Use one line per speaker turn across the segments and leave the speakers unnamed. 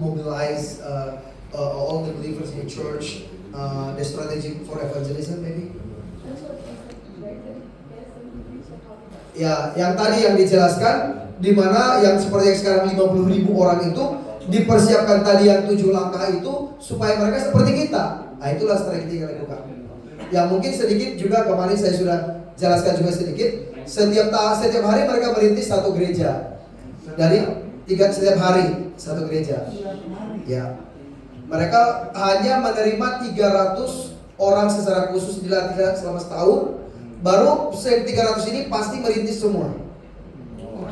mobilize all the believers in the church, the strategy for evangelism maybe. Ya, yang tadi yang dijelaskan, di mana yang seperti yang sekarang 50.000 orang itu dipersiapkan tadi yang 7 langkah itu supaya mereka seperti kita. Nah, itulah strategi yang dilakukan. Ya mungkin sedikit juga kemarin saya sudah jelaskan juga sedikit. Setiap hari mereka merintis satu gereja. Setiap hari satu gereja. Ya. Mereka hanya menerima 300 orang secara khusus dilatih selama setahun. Baru 300 ini pasti merintis semua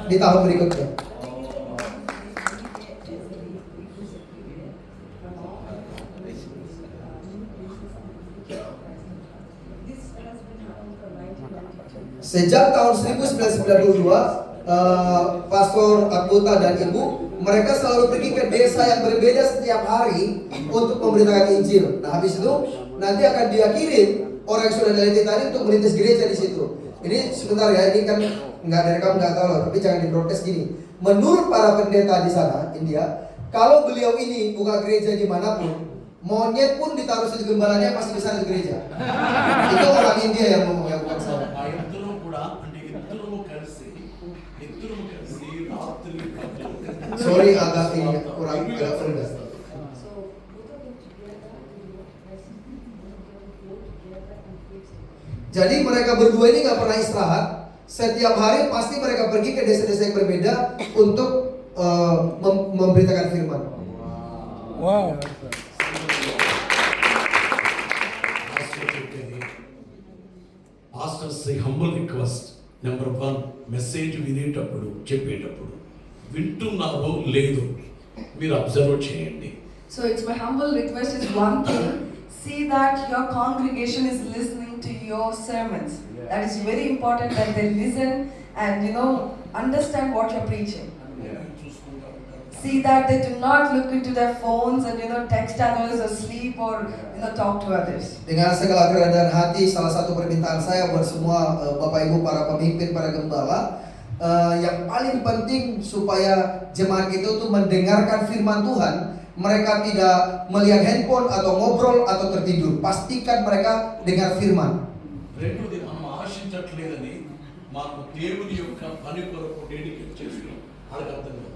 di tahun berikutnya. Sejak tahun 1992, Pastor Akbuta dan Ibu, mereka selalu pergi ke desa yang berbeda setiap hari untuk memberitakan Injil. Nah, habis itu nanti akan dia kirim orang yang sudah dilatih tadi untuk merintis gereja di situ. Ini sebentar ya, ini kan nggak dari kamu nggak tahu loh, tapi jangan di-broadcast gini. Menurut para pendeta di sana, India, kalau beliau ini buka gereja dimanapun, monyet pun ditaruh di gembalanya pasti bisa di gereja. Itu orang India yang ngomong, ya bukan saya. Sorry agak ini kurang agak rendah. Jadi mereka berdua ini nggak pernah istirahat. Setiap hari pasti mereka pergi ke desa-desa yang berbeda untuk memberitakan firman.
Wow.
Pastors say humble request. Number 1, మెసేజ్ వినేటప్పుడు చెప్పేటప్పుడు వింటున్నారో లేదో మీరు అబ్జర్వ్ చేయండి.
So it's my humble request is one thing. See that your congregation is listening to your sermons. That is very important that they listen and understand what you're preaching. See that they do not look into their phones and text others or sleep or talk to others.
Dengan segala kerendahan hati, salah satu permintaan saya buat semua Bapak Ibu para pemimpin, para gembala, yang paling penting supaya jemaat itu tuh mendengarkan firman Tuhan. Mereka tidak melihat handphone atau ngobrol atau tertidur. Pastikan mereka dengar firman.
రెండోది మనం ఆశించట్లేదని మనకు దేవుని యొక్క పని కొరకు డెడికేట్ చేస్తున్నాం. వాళ్ళకి అర్థం కాదు.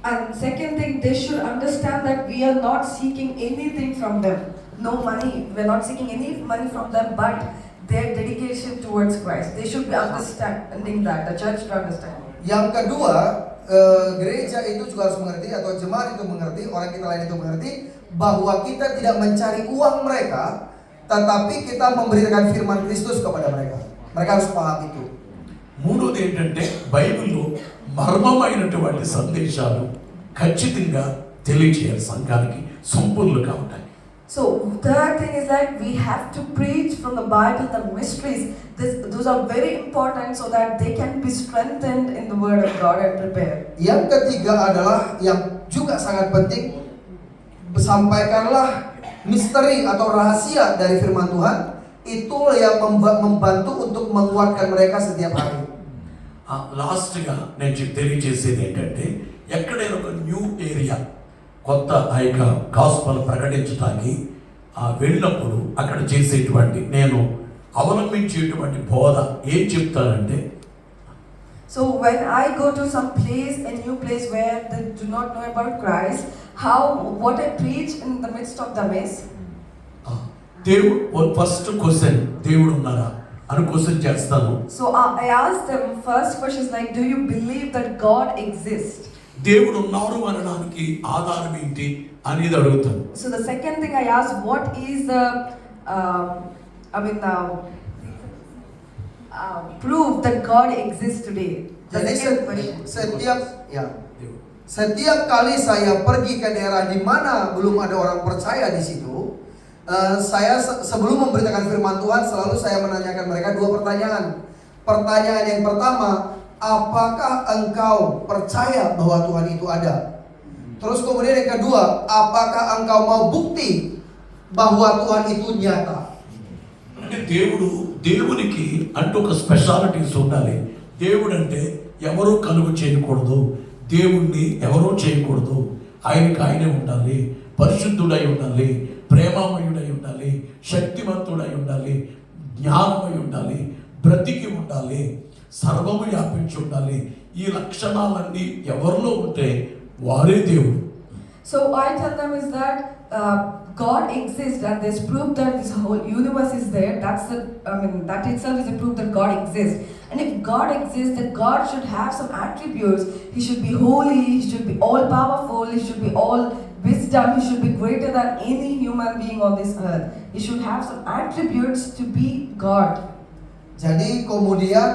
And second thing, they should understand that we are not seeking anything from them. No money. We're not seeking any money from them, but their dedication towards Christ. They should be understanding that. The church should understand.
Yang kedua, gereja itu juga harus mengerti, atau jemaat itu mengerti, orang kita lain itu mengerti bahwa kita tidak mencari uang mereka, tetapi kita memberitakan firman Kristus kepada mereka. Mereka harus paham itu.
మూడోది ఏంటంటే బైబిల్లో మర్మమైనటువంటి సందేశాలు ఖచ్చితంగా తెలియజేయాలి, సంఘానికి సంపూర్ణంగా ఉంటాయి.
So third thing is that we have to preach from the Bible the mysteries. Those are very important so that they can be strengthened in the Word of God and prepared.
Yang ketiga adalah yang juga sangat penting, sampaikanlah misteri atau rahasia dari firman Tuhan. Itulah yang membantu untuk menguatkan mereka setiap hari.
లాస్ట్గా నేను తెలియజేసేది ఏంటంటే, ఎక్కడైనా ఒక new area కొత్త ఆ యొక్క గాస్పల్ ప్రకటించడానికి వెళ్ళినప్పుడు అక్కడ చేసేటువంటి నేను అవలంబించేటువంటి బోధ ఏం చెప్తానంటే,
So when I go to some place, a new place where they do not know about Christ, what I preach in the midst of them is,
దేవుడు ఫస్ట్ క్వశ్చన్ దేవుడు ఉన్నారా అని క్వశ్చన్ చేస్తాను.
So I ask them first questions like, do you believe that God exists?
దేవుడు ఉన్నారు అనడానికి ఆధారం ఏంటి అనేది అడుగుతాను.
So the second thing I ask, what is the proof that God exists today? The
Jadi
second question.
setiap kali saya pergi ke daerah di mana belum ada orang percaya di situ, saya sebelum memberitakan firman Tuhan selalu saya menanyakan mereka 2 pertanyaan. Pertanyaan yang pertama, apakah engkau percaya bahwa Tuhan itu ada? Terus kemudian yang kedua, apakah engkau mau bukti bahwa Tuhan itu nyata?
అంటే దేవునికి అంటూ ఒక స్పెషాలిటీస్ ఉండాలి. దేవుడు అంటే ఎవరూ కలుగు చేయకూడదు, దేవుణ్ణి ఎవరూ చేయకూడదు ఆయనకి ఆయనే ఉండాలి, పరిశుద్ధుడై ఉండాలి, ప్రేమమయుడై ఉండాలి, శక్తివంతుడై ఉండాలి, జ్ఞానమై ఉండాలి, బ్రతికి ఉండాలి, సర్వము వ్యాపించి ఉండాలి. ఈ లక్షణాలన్నీ ఎవరిలో ఉంటే వారే దేవుడు.
So I tell them is that God exists, and there's proof that this whole universe is there. That itself is a proof that God exists. And if God exists, then God should have some attributes. He should be holy, He should be all powerful, He should be all wisdom, He should be greater than any human being on this earth. He should have some attributes to be God.
Jadi kemudian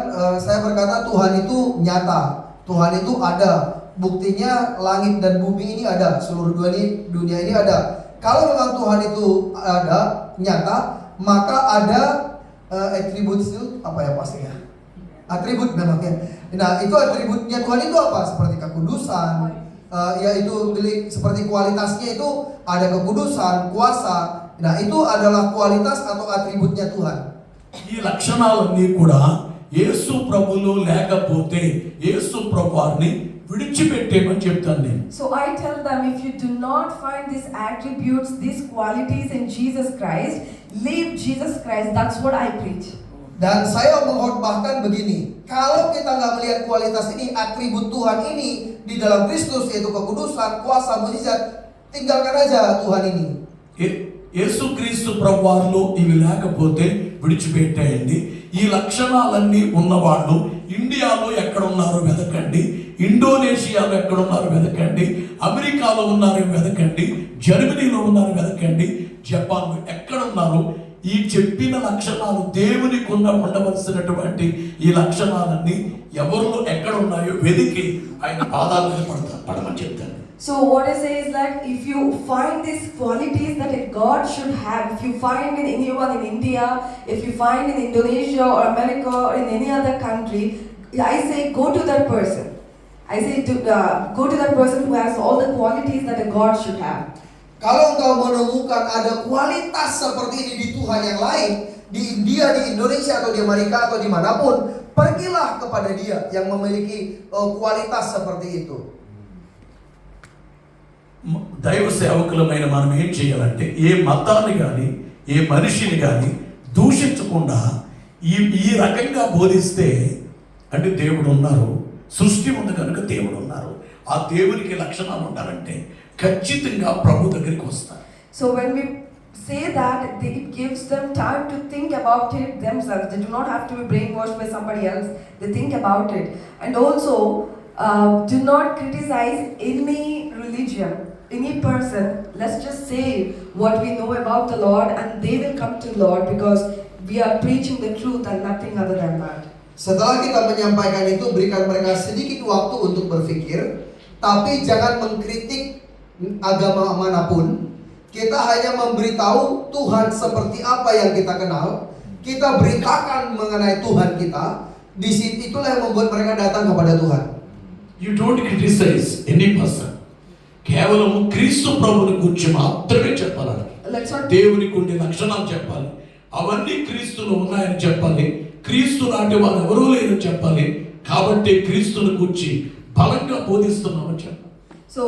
saya berkata Tuhan itu nyata, Tuhan itu ada. Buktinya langit dan bumi ini ada, seluruh dunia ini ada. Kalau memang Tuhan itu ada, nyata, maka ada atribut itu apa ya pastinya? Atribut memangnya. Nah, itu atributnya Tuhan itu apa? Seperti kekudusan, yaitu seperti kualitasnya itu ada kekudusan, kuasa. Nah, itu adalah kualitas atau atributnya Tuhan.
ఈ లక్షణాలన్నీ కూడా యేసు ప్రభులో లేకపోతే యేసు ప్రభువారిని విడిచిపెట్టేమని చెప్తాను నేను.
So I tell them, if you do not find these attributes, these qualities in Jesus Christ, leave Jesus Christ. That's what I preach.
Dan saya mengkhotbahkan begini, kalau kita nggak melihat kualitas ini, atribut Tuhan ini di dalam Kristus, yaitu kekudusan, kuasa, mukjizat, tinggalkan aja Tuhan ini.
యేసుక్రీస్తు ప్రభువారిలో ఇవి లేకపోతే విడిచిపెట్టేయండి. ఈ లక్షణాలన్నీ ఉన్నవాళ్ళు ఇండియాలో ఎక్కడ ఉన్నారో వెతకండి, ఇండోనేషియాలో ఎక్కడ ఉన్నారో వెతకండి, అమెరికాలో ఉన్నారో వెతకండి, జర్మనీలో ఉన్నారో వెతకండి, జపాన్లో ఎక్కడ ఉన్నారో ఈ చెప్పిన లక్షణాలు దేవునికి ఉండవలసినటువంటి ఈ లక్షణాలన్నీ ఎవరిలో ఎక్కడ ఉన్నాయో వెతికి ఆయన పాదాల మీద పడమని చెప్తాను.
So what I say is that if you find these qualities that a God should have, if you find in anyone in India, if you find in Indonesia or America or in any other country, I say go to that person. I say go to that person who has all the qualities that a God should have.
Kalau engkau menemukan ada kualitas seperti ini di Tuhan yang lain, di India, di Indonesia, atau di Amerika, atau dimanapun, pergilah kepada dia yang memiliki kualitas seperti itu.
దైవ సేవకులమైన మనం ఏం చేయాలంటే ఏ మతాన్ని కానీ ఏ మనిషిని కానీ దూషించకుండా ఈ రకంగా బోధిస్తే అంటే దేవుడు ఉన్నారు, సృష్టి ఉంది కనుక దేవుడు ఉన్నారు, ఆ దేవునికి లక్షణాలు ఉండాలంటే ఖచ్చితంగా ప్రభు దగ్గరికి వస్తారు.
So when we say that, it gives them time to think about it themselves. They do not have to be brainwashed by somebody else. They think about it. And also do not criticize any religion, any person. Let's just say what we know about the Lord, and they will come to Lord because we are preaching the truth and nothing other than that.
Setelah kita menyampaikan itu, berikan mereka sedikit waktu untuk berpikir, tapi jangan mengkritik agama manapun. Kita hanya memberitahu Tuhan seperti apa yang kita kenal. Kita beritakan mengenai Tuhan kita. Di situ itulah yang membuat mereka datang kepada Tuhan.
You don't criticize any person. కేవలం క్రీస్తు ప్రభువుని గురించి మాత్రమే చెప్పాలి. దేవునికి ఉండే లక్షణాలు చెప్పాలి, అవన్నీ క్రీస్తులో ఉన్నాయని చెప్పాలి, క్రీస్తు లాంటి వారు ఎవరూ లేరని చెప్పాలి. కాబట్టి క్రీస్తుని గురించి బలంగా బోధిస్తున్నామని చెప్పాలి.
So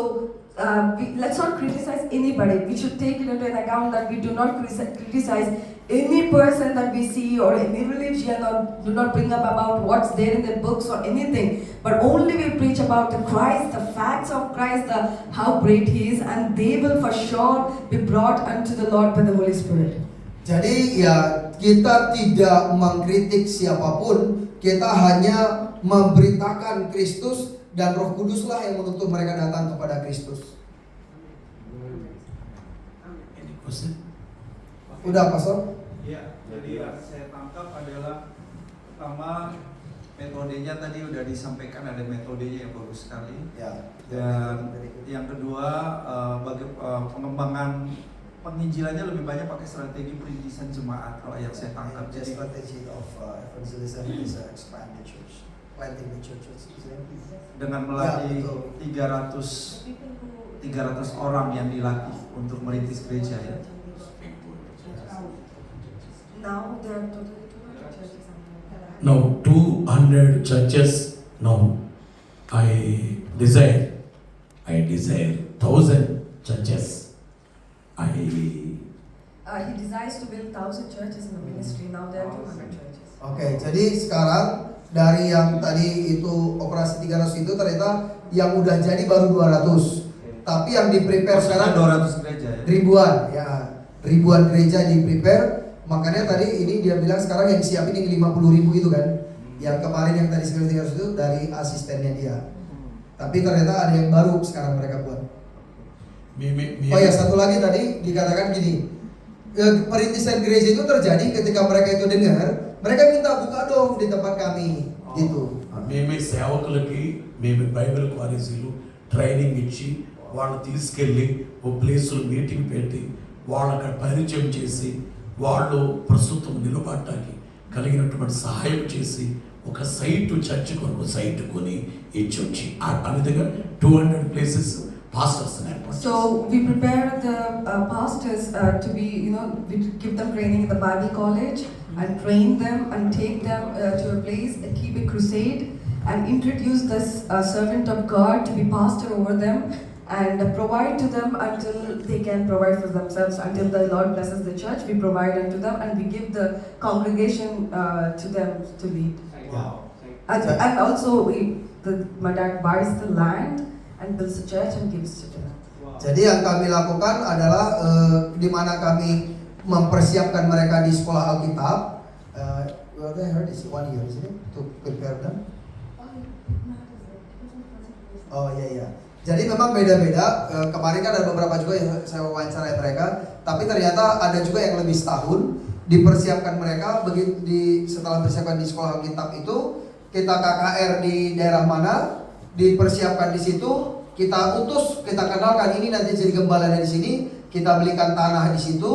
let's not criticize anybody. We should take it into an account that we do not criticize any person that we see or any religion, or do not bring up about what's there in the books or anything, but only we preach about the Christ, the facts of Christ, how great He is, and they will for sure be brought unto the Lord by the Holy Spirit.
Jadi ya kita tidak mengkritik siapapun, kita hanya memberitakan Kristus, dan Roh Kuduslah yang menuntut mereka datang kepada Kristus. Udah, Pastor?
Iya, jadi yang saya tangkap adalah pertama metodenya tadi udah disampaikan, ada metodenya yang bagus sekali.
Ya.
Dan yang kedua pengembangan penginjilannya lebih banyak pakai strategi perintisan jemaat kalau yang saya tangkap.
The strategy of evangelism is expand the church, planting the churches.
Dengan melatih 300 orang yang dilatih untuk merintis gereja ya.
Now there are totally 200 churches.
Now 200 churches. Now I desire 1,000 churches.
He desires to build 1,000 churches in the ministry. Now there are 200 churches.
Oke, jadi sekarang dari yang tadi itu operasi 300 itu ternyata yang udah jadi baru 200. Tapi yang di prepare sekarang
200 gereja ya.
Ribuan gereja di prepare. Makanya tadi ini dia bilang sekarang yang disiapin yang 50.000 itu kan. Yang kemarin yang tadi sekitar 300 itu dari asistennya dia. Tapi ternyata ada yang baru sekarang mereka buat. Oh ya, satu lagi tadi dikatakan gini, perintisan gereja itu terjadi ketika mereka itu dengar, mereka minta buka dong di tempat kami, gitu.
మేమే సేవకులకి మేము బైబిల్ కాలేజీలు ట్రైనింగ్ ఇచ్చి వాళ్ళు తీసుకెళ్ళి ఓ ప్లేసులో మీటింగ్ పెట్టి వాళ్ళు అక్కడ పరిచయం చేసి వాళ్ళు ప్రస్తుతం నిలబడటానికి కలిగినటువంటి సహాయం చేసి ఒక సైట్ చర్చ్ కొరకు సైట్ కొని ఇచ్చి ఆ విధంగా 200 places pastors and
So we prepare the pastors to be, we give them training in the Bible college and train them and take them to a place and keep a crusade and introduce this servant of God to be pastor over them and provide to them until they can provide for themselves. Until the Lord blesses the church, we provide unto them and we give the congregation to them to lead.
Wow.
And also my dad buys the land and builds a church and gives it to them.
Jadi yang kami lakukan adalah di mana kami mempersiapkan mereka di sekolah Alkitab. What I heard is 1 year, isn't it? To prepare them. Oh iya. Jadi memang beda-beda. Kemarin kan ada beberapa juga yang saya wawancarai mereka, tapi ternyata ada juga yang lebih setahun dipersiapkan mereka. Setelah persiapkan di sekolah Alkitab itu, kita KKR di daerah mana, dipersiapkan di situ, kita utus, kita kenalkan ini nanti jadi gembala di sini, kita belikan tanah di situ,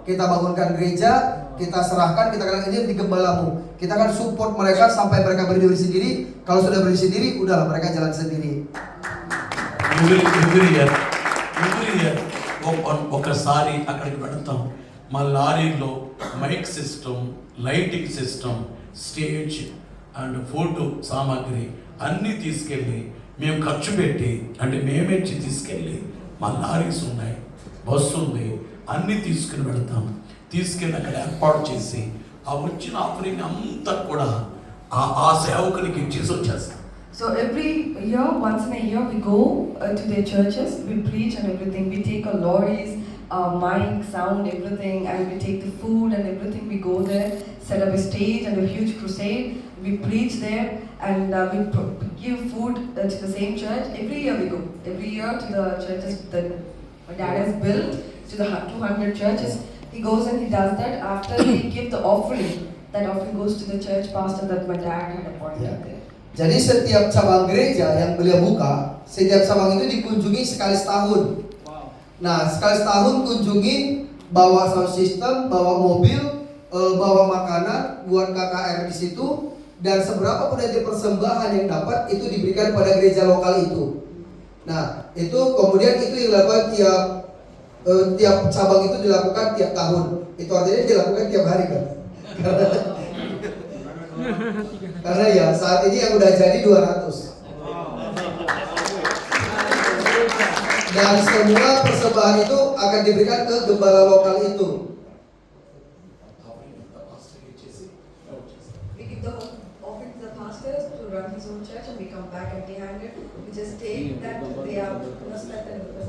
kita bangunkan gereja, kita serahkan, kita katakan ini di gembalamu. Kita akan support mereka sampai mereka berdiri sendiri. Kalau sudah berdiri sendiri, udahlah mereka jalan sendiri.
Every year ఒకసారి అక్కడికి పెడతాం. మా లారీలో mike system, lighting system, stage and photo సామాగ్రి అన్నీ తీసుకెళ్ళి మేము ఖర్చు పెట్టి, అంటే మేమే తీసుకెళ్ళి, మా లారీస్ ఉన్నాయి, బస్సు ఉంది, అన్నీ తీసుకుని వెళ్తాం. తీసుకెళ్ళి అక్కడ ఏర్పాటు చేసి ఆ వచ్చిన ఆఫరింగ్ అంతా కూడా ఆ సేవకునికి ఇచ్చేసి వచ్చేస్తాం.
So every year, once in a year, we go to their churches, we preach and everything. We take our lorries, mic, sound, everything, and we take the food and everything. We go there, set up a stage and a huge crusade. We preach there and we give food to the same church. Every year we go. Every year to the churches that my dad has built, to the 200 churches. He goes and he does that. After we give the offering, that offering goes to the church pastor that my dad had appointed there.
Jadi setiap cabang gereja yang beliau buka, setiap cabang itu dikunjungi sekali setahun. Nah, sekali setahun kunjungin, bawa sound system, bawa mobil, bawa makanan buat KKR di situ, dan seberapa pun nanti persembahan yang dapat itu diberikan pada gereja lokal itu. Nah, itu kemudian itu dilakukan tiap cabang itu dilakukan tiap tahun. Itu artinya dilakukan tiap hari kan? Karena ya saat ini yang udah jadi 200. Dan semua persembahan itu akan diberikan ke gembala lokal itu.
We give the offering to the pastors to run his own church and we come back empty-handed. We just take that they have spent and we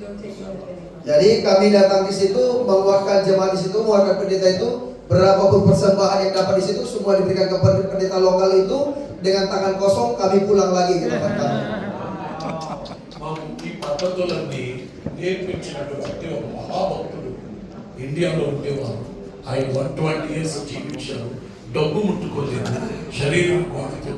don't take anything.
Jadi kami datang di situ, menguatkan jemaat di situ, menguatkan pendeta itu. Berapapun persembahan yang dapat di situ semua diberikan kepada pendeta lokal itu. Dengan tangan kosong kami pulang lagi ke tempat kami.
ఈ పద్ధతులన్నీ నేర్పించినటువంటి ఒక మహాభక్తుడు ఇండియాలో ఉండేవారు. ఆయన 120 years జీవించారు. డబ్బు ముట్టుకోలేదు, శరీరం కోటతో